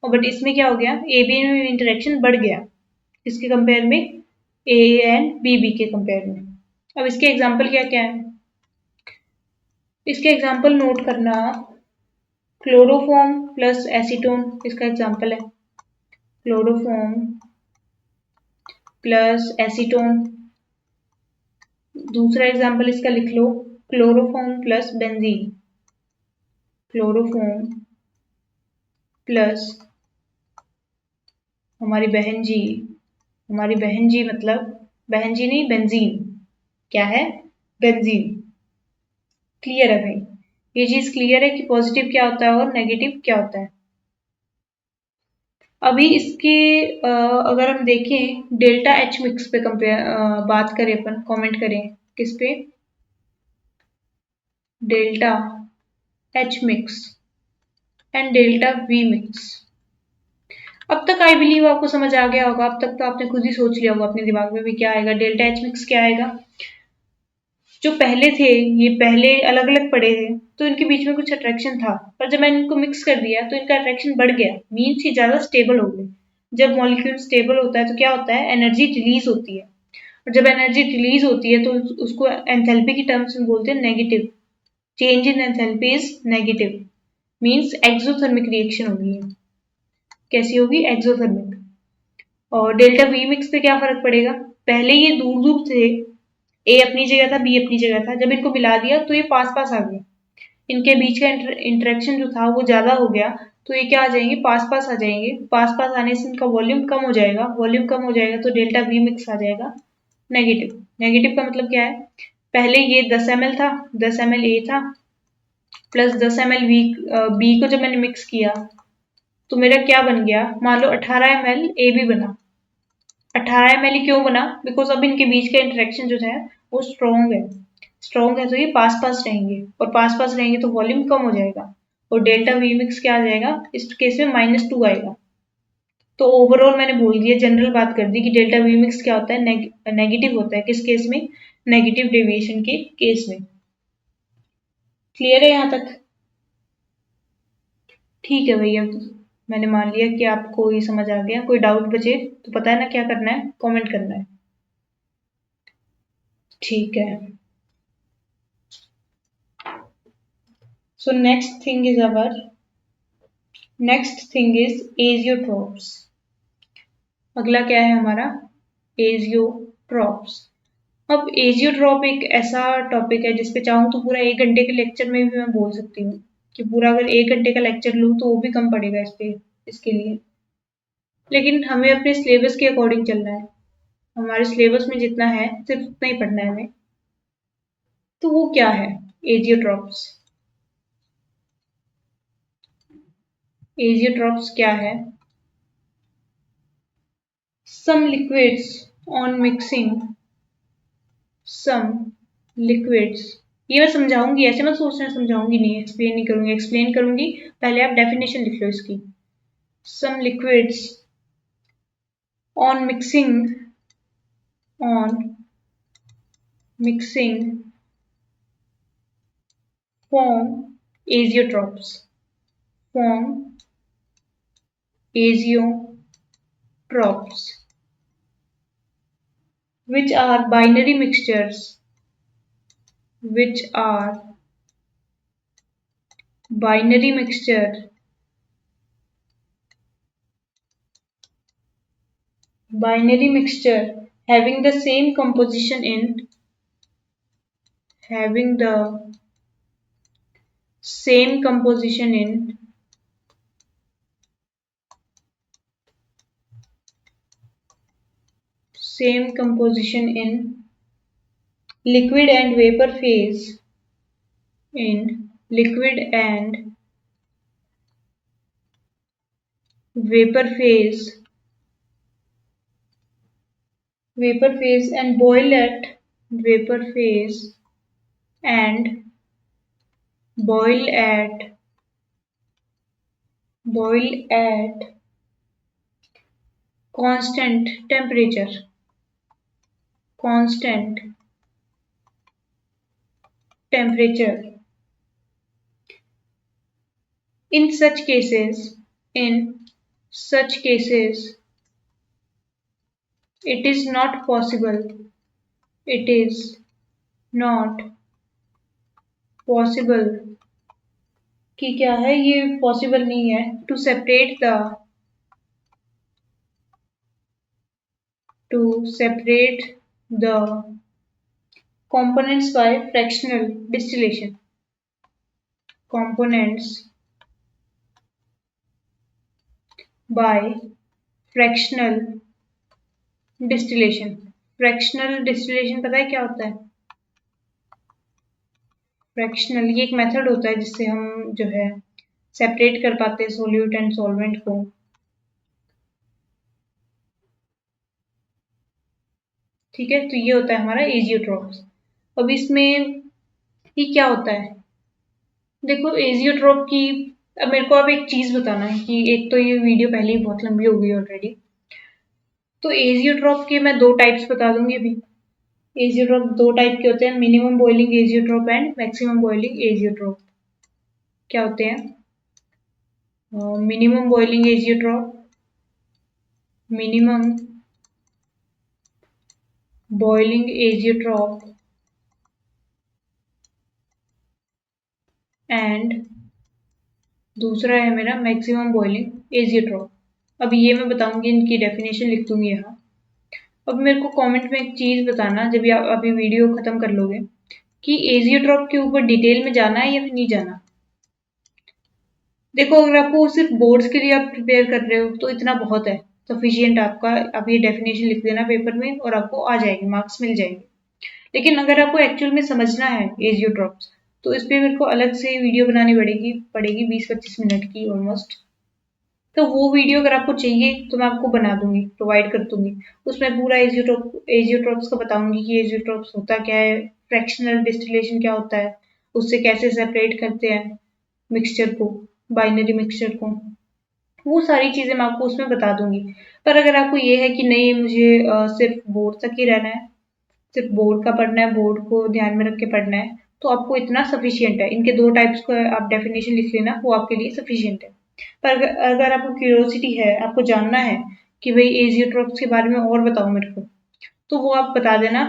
और बट इसमें क्या हो गया? AB में इंटरेक्शन बढ़ गया, किसके कंपेयर में? AA एंड BB के कंपेयर में। अब इसके एग्जाम्पल क्या क्या है? इसके एग्जाम्पल नोट करना। क्लोरोफॉर्म प्लस एसीटोन इसका एग्जाम्पल है। Chloroform plus acetone. दूसरा एग्जाम्पल इसका लिख लो, chloroform plus benzene. Chloroform plus हमारी बहन जी मतलब बहन जी नहीं, बेंजीन। क्या है? बेंजीन। क्लियर है भाई? ये चीज क्लियर है कि पॉजिटिव क्या होता है और नेगेटिव क्या होता है। अभी इसके अगर हम देखें डेल्टा एच मिक्स पे कंपेयर बात करें, अपन कमेंट करें किस पे? Delta H mix and delta we mix. अब तक आई बिलीव आपको समझ आ गया होगा, अब तक तो आपने खुद ही सोच लिया होगा अपने दिमाग में भी क्या आएगा। डेल्टा एच मिक्स क्या आएगा? जो पहले थे, ये पहले अलग अलग पड़े थे, तो इनके बीच में कुछ अट्रैक्शन था, पर जब मैंने इनको मिक्स कर दिया तो इनका अट्रैक्शन बढ़ गया। मीन्स ये ज्यादा स्टेबल हो गए। जब मॉलिक्यूल स्टेबल होता है तो क्या होता है? एनर्जी रिलीज होती है, और जब एनर्जी रिलीज होती है तो उसको एंथैल्पी की टर्म्स में बोलते हैं negative. Change in enthalpy is negative, means exothermic reaction होगी। कैसी होगी? एक्सोथर्मिक। और डेल्टा वी मिक्स पे क्या फर्क पड़ेगा? पहले ये दूर दूर थे, ए अपनी जगह था, बी अपनी जगह था, जब इनको मिला दिया तो ये पास पास आ गए, इनके बीच का इंटरेक्शन जो था वो ज्यादा हो गया, तो ये क्या आ जाएंगे? पास पास आ जाएंगे। पास पास आने से इनका वॉल्यूम कम हो जाएगा, वॉल्यूम कम हो जाएगा तो डेल्टा वी मिक्स आ जाएगा नेगेटिव। नेगेटिव का मतलब क्या है? पहले ये 10 ml था, 10 ml ए था, प्लस 10 ml बी को जब मैंने मिक्स किया तो मेरा क्या बन गया? मान लो 18 ml ए भी बना। 18 ml क्यों बना? बिकॉज अब इनके बीच का इंटरेक्शन जो है वो स्ट्रॉन्ग है। स्ट्रॉन्ग है तो ये पास पास रहेंगे, और पास पास रहेंगे तो वॉल्यूम कम हो जाएगा, और डेल्टा वी मिक्स क्या आ जाएगा? इस केस में -2 आएगा। तो ओवरऑल मैंने बोल दिया, जनरल बात कर दी कि डेल्टा वी मिक्स क्या होता है? नेगेटिव होता है। किस केस में? नेगेटिव डेविएशन के केस में। क्लियर है यहाँ तक? ठीक है भैया, मैंने मान लिया कि आपको ये समझ आ गया। कोई डाउट बचे तो पता है ना क्या करना है? कमेंट करना है। ठीक है। So next thing is azeotropes. अगला क्या है हमारा? एजियोट्रॉप्स। अब एजियोट्रॉप एक ऐसा टॉपिक है जिसपे चाहूँ तो पूरा 1 घंटे के लेक्चर में भी मैं बोल सकती हूँ, कि पूरा अगर 1 घंटे का लेक्चर लूँ तो वो भी कम पड़ेगा इसके लिए। लेकिन हमें अपने सिलेबस के अकॉर्डिंग चलना है, हमारे सिलेबस में जितना है सिर्फ उतना ही पढ़ना है हमें। तो वो क्या है एजियोट्रॉप्स? एजियोट्रॉप्स क्या है? Some liquids on mixing some liquids, ये मैं समझाऊंगी, ऐसे मत सोचना समझाऊंगी नहीं, एक्सप्लेन नहीं करूंगी, एक्सप्लेन करूंगी। पहले आप डेफिनेशन लिख लो इसकी। Some liquids on mixing form azeotrophs, form azeotrophs, which are binary mixtures, which are binary mixture having the same composition in liquid and vapor phase, in liquid and vapor phase and boil at vapor phase and boil at constant temperature. In such cases, it is not possible कि क्या है? ये possible नहीं है to separate the components by fractional distillation. Components by fractional distillation. Fractional distillation पता है क्या होता है? फ्रैक्शनल ये एक मेथड होता है जिससे हम जो है सेपरेट कर पाते हैं सोल्यूट एंड सॉल्वेंट को। ठीक है, तो ये होता है हमारा एजियोट्रॉप्स। अब इसमें ये क्या होता है? देखो एजियोट्रॉप की, अब मेरे को अब एक चीज बताना है कि एक तो ये वीडियो पहले ही बहुत लंबी हो गई ऑलरेडी, तो एजियोट्रॉप के मैं 2 टाइप्स बता दूंगी अभी। एजियोट्रॉप 2 टाइप के होते हैं, minimum boiling azeotrope and maximum boiling azeotrope. क्या होते हैं? Minimum boiling azeotrope, minimum boiling azeotrope and दूसरा है मेरा मैक्सिमम बॉइलिंग एजियोट्रॉप। अब ये मैं बताऊंगी, इनकी डेफिनेशन लिख दूंगी यहाँ। अब मेरे को कमेंट में एक चीज़ बताना जब आप अभी वीडियो ख़त्म कर लोगे कि एजियोट्रॉप के ऊपर डिटेल में जाना है या फिर नहीं जाना। देखो, अगर आपको सिर्फ बोर्ड्स के लिए आप प्रिपेयर कर रहे हो तो इतना बहुत है, सफिशियंट आपका। आप ये डेफिनेशन लिख देना पेपर में और आपको आ जाएंगे, मार्क्स मिल जाएंगे। लेकिन अगर आपको एक्चुअल में समझना है एजियोट्रॉप्स, तो इस पे मेरे को अलग से वीडियो बनानी पड़ेगी 20-25 मिनट की ऑलमोस्ट। तो वो वीडियो अगर आपको चाहिए तो मैं आपको बना दूंगी, प्रोवाइड कर दूंगी। उसमें पूरा एजियोट्रॉप्स का बताऊंगी कि एजियोट्रॉप्स होता क्या है, फ्रैक्शनल डिस्टिलेशन क्या होता है, उससे कैसे सेपरेट करते हैं मिक्सचर को, बाइनरी मिक्सचर को। वो सारी चीज़ें मैं आपको उसमें बता दूंगी। पर अगर आपको ये है कि नहीं, मुझे सिर्फ बोर्ड तक ही रहना है, सिर्फ बोर्ड का पढ़ना है, बोर्ड को ध्यान में रख के पढ़ना है, तो आपको इतना सफिशियंट है। इनके 2 टाइप्स का आप डेफिनेशन लिख लेना, वो आपके लिए सफिशियंट है। पर अगर आपको क्यूरियोसिटी है, आपको जानना है कि भाई एजियोट्रॉप्स के बारे में और बताओ मेरे को, तो वो आप बता देना,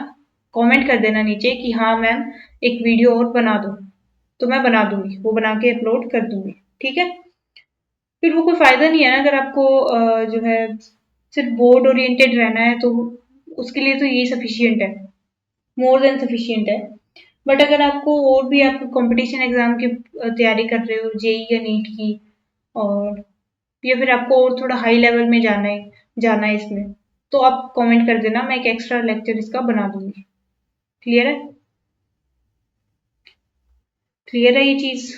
कमेंट कर देना नीचे कि हाँ मैम, एक वीडियो और बना दो। तो मैं बना दूंगी, वो बना के अपलोड कर दूंगी। ठीक है? फिर वो कोई फ़ायदा नहीं है ना, अगर आपको जो है सिर्फ बोर्ड ओरिएंटेड रहना है, तो उसके लिए तो यही सफिशियंट है, मोर देन सफिशियंट है। बट अगर आपको और भी, आपको कंपटीशन एग्जाम की तैयारी कर रहे हो, जेई या नीट की, और या फिर आपको और थोड़ा हाई लेवल में जाना है इसमें, तो आप कमेंट कर देना, मैं एक एक्स्ट्रा लेक्चर इसका बना दूंगी। क्लियर है? क्लियर है ये चीज़?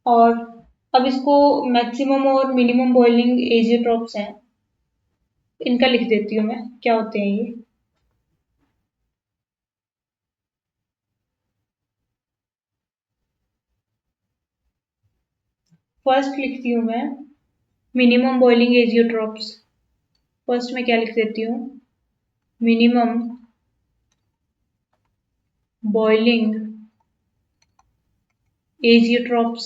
और अब इसको मैक्सिमम और मिनिमम बॉइलिंग एजियोट्रॉप्स हैं, इनका लिख देती हूँ मैं, क्या होते हैं ये। फर्स्ट लिखती हूँ मैं मिनिमम बॉइलिंग एजियोट्रॉप्स। फर्स्ट में क्या लिख देती हूँ, मिनिमम बॉइलिंग एजियोट्रॉप्स।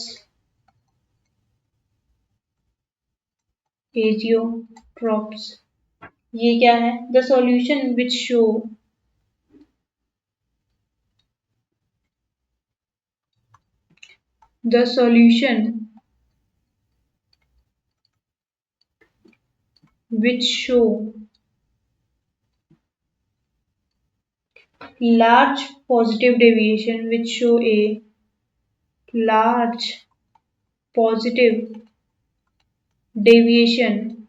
एजियोट्रॉप्स ये क्या है? The solution which show the solution which show large positive deviation, which show a large positive deviation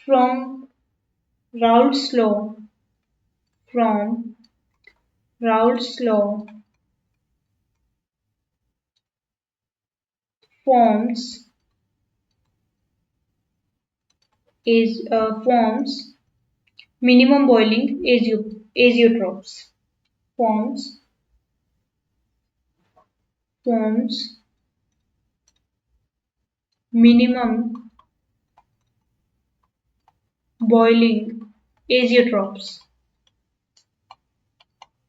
from Raoult's law, from Raoult's law forms forms minimum boiling azeotrophs, forms forms minimum boiling azeotrophs।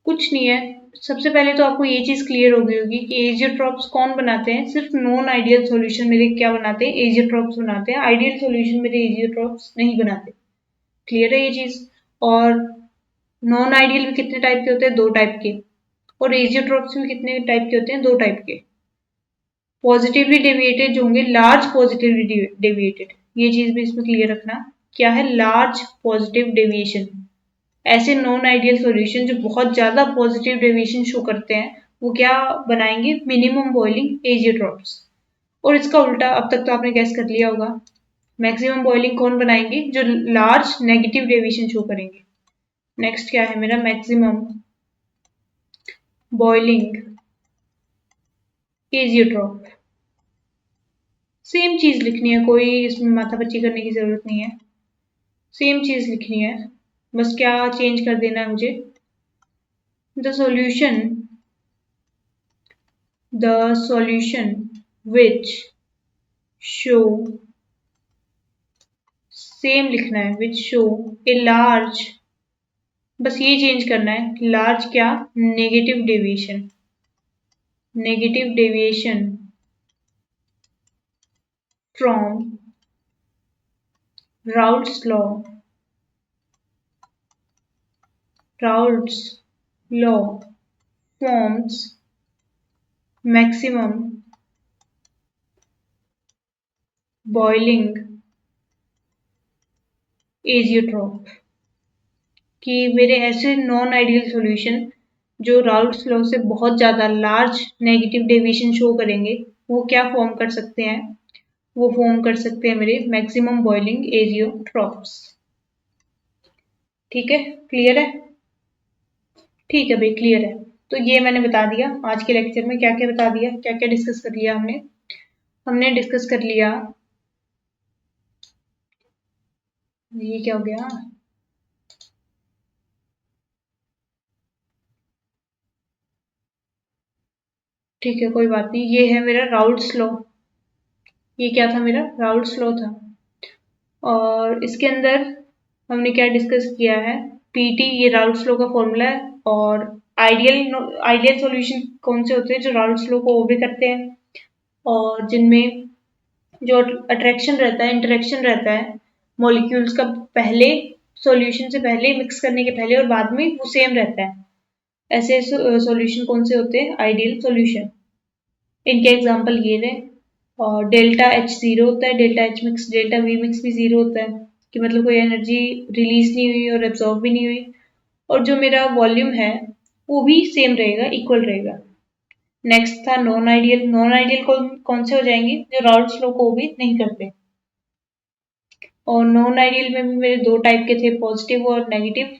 कुछ नहीं है, सबसे पहले तो आपको ये चीज clear हो गई होगी कि एजियोट्रॉप्स कौन बनाते हैं। सिर्फ नॉन आइडियल सॉल्यूशन मेरे क्या बनाते हैं, एजियोट्रॉप्स बनाते हैं। आइडियल सॉल्यूशन मेरे एजियोट्रॉप्स नहीं बनाते। क्लियर है ये चीज? और नॉन आइडियल भी कितने टाइप के होते हैं? 2 टाइप के। और एजियोट्रॉप्स भी कितने टाइप के होते हैं? 2 टाइप के। पॉजिटिवली डेविएटेड जो होंगे, लार्ज पॉजिटिवली डेविएटेड, ये चीज भी इसमें क्लियर रखना। क्या है? Large positive deviation. ऐसे नॉन आइडियल सॉल्यूशन जो बहुत ज्यादा पॉजिटिव डेविएशन शो करते हैं, वो क्या बनाएंगे? Minimum boiling azeotropes. और इसका उल्टा अब तक तो आपने गैस कर लिया होगा, मैक्सिमम बॉइलिंग कौन बनाएंगे? जो लार्ज नेगेटिव डेविएशन शो करेंगे। नेक्स्ट क्या है मेरा? Maximum boiling azeotrope. सेम चीज लिखनी है, कोई इसमें माथापच्ची करने की जरूरत नहीं है, सेम चीज लिखनी है। बस क्या चेंज कर देना है मुझे, the solution which show, same लिखना है, which show a large, बस ये चेंज करना है, लार्ज क्या? Negative deviation, negative deviation from Raoult's law, Raoult's law forms maximum boiling azeotrope कि मेरे ऐसे नॉन आइडियल सॉल्यूशन जो राउल्ट्स लॉ से बहुत ज़्यादा लार्ज नेगेटिव डेविएशन शो करेंगे वो क्या फॉर्म कर सकते हैं, वो फॉर्म कर सकते हैं मेरे मैक्सिमम बॉइलिंग एजियोट्रॉप्स। ठीक है, क्लियर है? ठीक है भाई, क्लियर है। तो ये मैंने बता दिया आज के लेक्चर में क्या क्या बता दिया, क्या क्या डिस्कस कर लिया हमने। हमने डिस्कस कर लिया, ये क्या हो गया, ठीक है कोई बात नहीं। ये है मेरा राउल्ट्स लॉ, ये क्या था मेरा राउल्ट्स लॉ था। और इसके अंदर हमने क्या डिस्कस किया है, पीटी ये राउल्ट्स लॉ का फॉर्मूला है। और आइडियल सॉल्यूशन कौन से होते हैं जो राउल्ट्स लॉ को ओबे करते हैं और जिनमें जो अट्रैक्शन रहता है, इंटरेक्शन रहता है मॉलिक्यूल्स का पहले सॉल्यूशन से पहले, मिक्स करने के पहले और बाद में वो सेम रहता है। ऐसे सॉल्यूशन कौन से होते हैं आइडियल सॉल्यूशन, इनके एग्जांपल ये रहे। और डेल्टा एच जीरो होता है, delta H mix, delta we mix भी जीरो होता है कि मतलब कोई एनर्जी रिलीज नहीं हुई और एब्जॉर्ब भी नहीं हुई। और जो मेरा वॉल्यूम है वो भी सेम रहेगा, इक्वल रहेगा। नेक्स्ट था नॉन आइडियल, नॉन आइडियल कौन से हो जाएंगे जो राउल्ट्स लॉ को भी नहीं करते। और नॉन आइडियल में भी मेरे दो टाइप के थे, पॉजिटिव और नेगेटिव।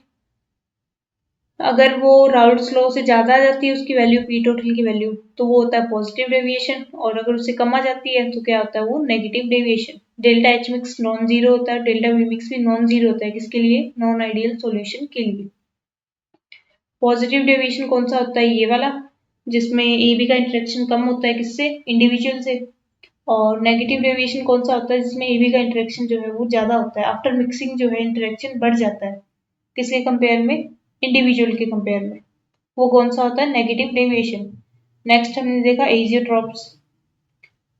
अगर वो राउल्ट्स लॉ से ज्यादा आ जाती है उसकी वैल्यू, पी टोटल की वैल्यू, तो वो होता है पॉजिटिव डेविएशन। और अगर उससे कम आ जाती है तो क्या होता है वो negative deviation. Delta H mix non zero होता है, डेल्टा वी मिक्स भी नॉन जीरो होता है, किसके लिए, नॉन आइडियल सॉल्यूशन के लिए। पॉजिटिव डेविएशन कौन सा होता है, ये वाला जिसमें ए बी का इंटरेक्शन कम होता है किससे, इंडिविजुअल से। और नेगेटिव डेविएशन कौन सा होता है जिसमें ए बी का इंटरेक्शन जो है वो ज्यादा होता है, आफ्टर मिक्सिंग जो है इंटरेक्शन बढ़ जाता है, किसके कंपेयर में, इंडिविजुअल के कंपेयर में। वो कौन सा होता है, नेगेटिव डेविएशन। नेक्स्ट हमने देखा एजियोट्रॉप्स।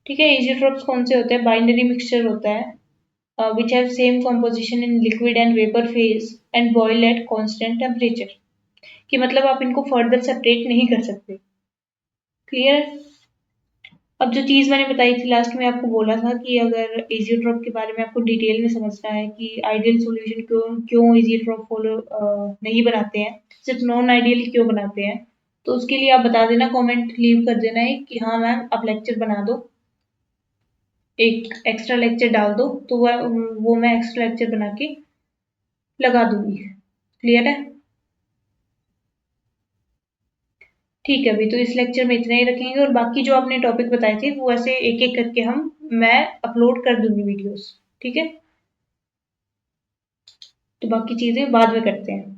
ठीक है, एजियोट्रॉप्स कौन से होते हैं, बाइनरी मिक्सचर होता है which have same composition in liquid and vapour phase and boil at constant temperature, कि मतलब आप इनको फर्दर सेपरेट नहीं कर सकते। क्लियर? अब जो चीज मैंने बताई थी लास्ट में आपको बोला था कि अगर एजियोट्रॉप के बारे में आपको डिटेल में समझना है कि आइडियल सॉल्यूशन क्यों क्यों एजियोट्रॉप फॉलो नहीं बनाते हैं, सिर्फ नॉन आइडियल क्यों बनाते हैं, तो उसके लिए आप बता देना, कमेंट लीव कर देना है कि हाँ मैम आप लेक्चर बना दो, एक एक्स्ट्रा लेक्चर डाल दो, तो वो मैं एक्स्ट्रा लेक्चर बना के लगा दूंगी। क्लियर है? ठीक है, अभी तो इस लेक्चर में इतना ही रखेंगे और बाकी जो आपने टॉपिक बताए थे वो ऐसे एक एक करके मैं अपलोड कर दूंगी वीडियोस। ठीक है, तो बाकी चीजें बाद में करते हैं।